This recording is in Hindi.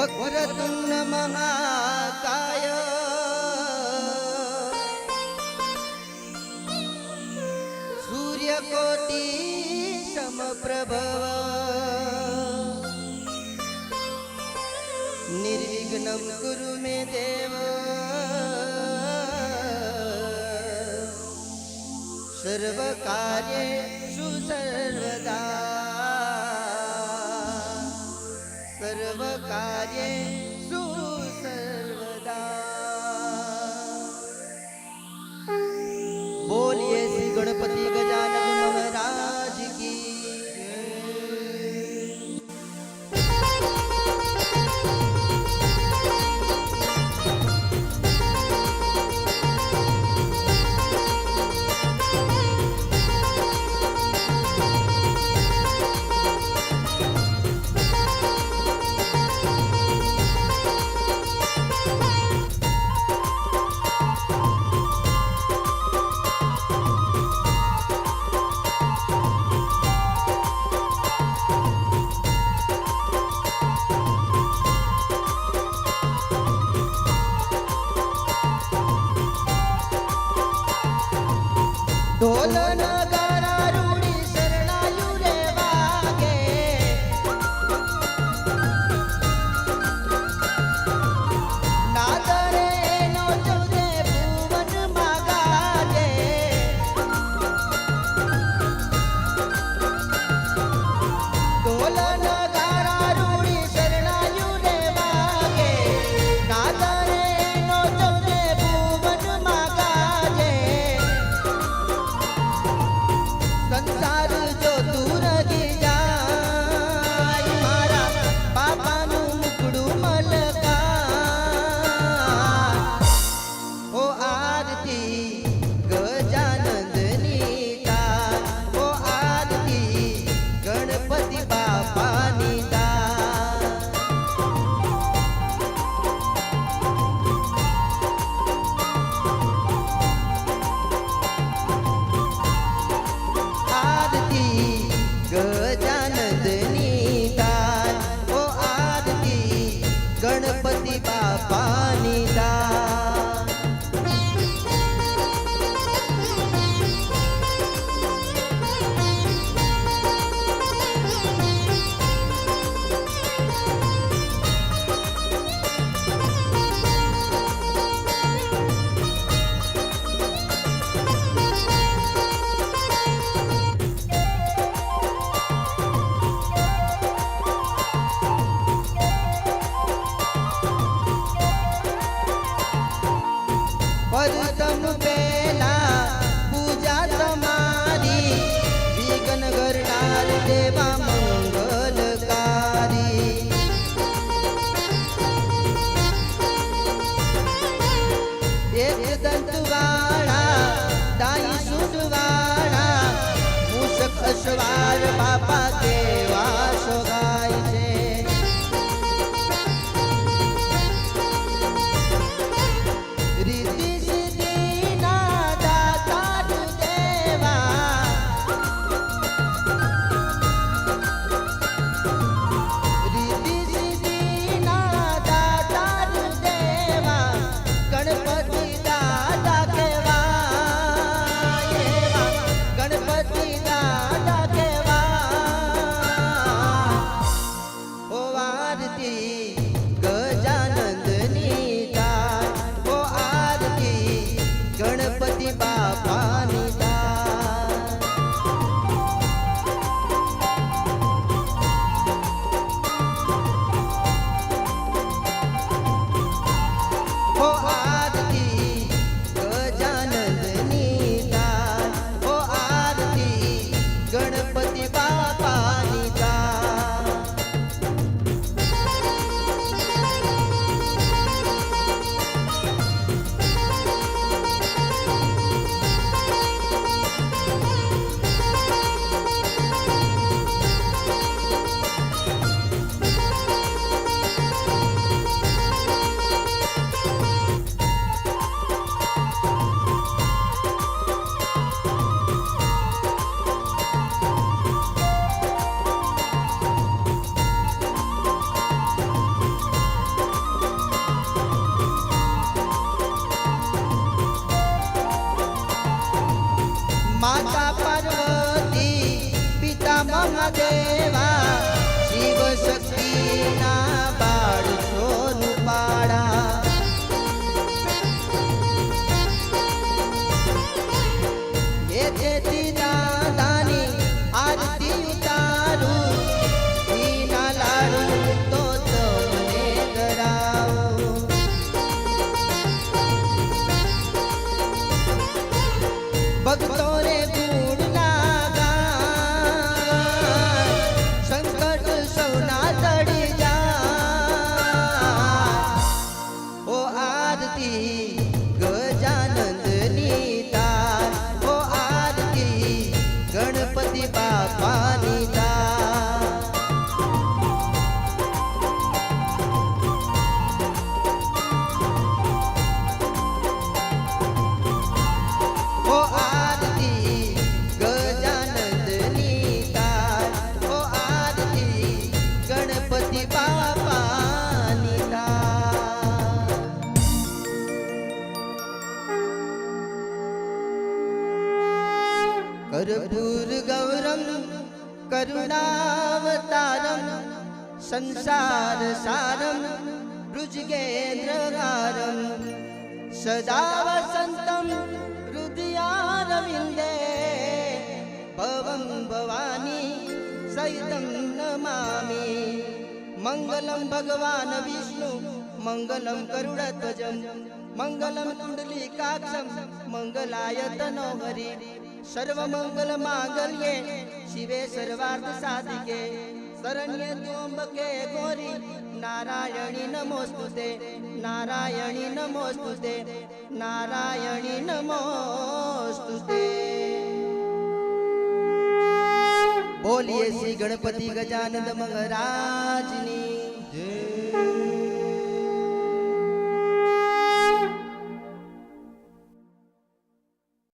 वक्रतुंड महाकाय सूर्यकोटी समप्रभव निर्विघ्नं कुरु मे देव सर्वकार्येषु सर्वदा सर्वकार्येषु सर्वदा। बोलिए श्री गणपति गजानन महाराज की। ढोल नगारा रूढी शरणायु रे वागे नाद रे नो चौदे भुवन मागाजे ढोल नगारा रूढी शरणायु रे वागे नाद रे नो चौदे भुवन मागाजे संसार जो दूर गी जाय मारा बापानु मुकड़ू मलका ओ आरती गजानंदनी दा ओ आरती गणपति बापानी दा आरती गजानंदनी दाय ओ आरती गणपति बापानी दाय। परतम बेला पूजा तमारी विघ्न करणार देवा मंगलकारी एक दंतवाळा दाई सुडवाळा मूषक अश्वार बापा देवा शोभायचे रिद्धी सिद्धी दाता देवा रिद्धी सिद्धी दाता देवा गणपती दादा केवा येवा गणपती दादा केवा ओ आरती गजानंदनी दाय ओ आरती गणपति बापानी दाय। ओ आरती गजानंदनी दाय ओ आरती गणपति बापानी दाय। माता पार्वती पिता महादेवा शिव शक्ती ना बाळ सोनू पाडा येथे तिला दानी आरती उतारू वीणा लाडू तो तमने करावो भक्तो रे गुण लागा संकट सौना तड़ी जा ओ आरती गजानंद नीतार ओ आरती गणपती बापा नीतार ओ आरती गजानंद नीतार ओ आरती गणपती बापा नीतार कर्पूर गौरम करुणावतारम संसार सारम भुजगेन्द्रहारम सदा वसंतम हृदयारविंदे भवं भवानी सहितं नमामि मंगलम भगवान विष्णु मंगलम गरुडध्वजं मंगलम कुंडलीकाक्षं मंगलाय तनोहरि सर्वमंगल मांगल्ये शिवे सर्वार्थ साधिके शरण्ये त्र्यंबके गौरी नारायणी नमोस्तुते नारायणी नमोस्तुते नारायणी नमोस्तुते बोलिए श्री गणपति गजानन महाराज ने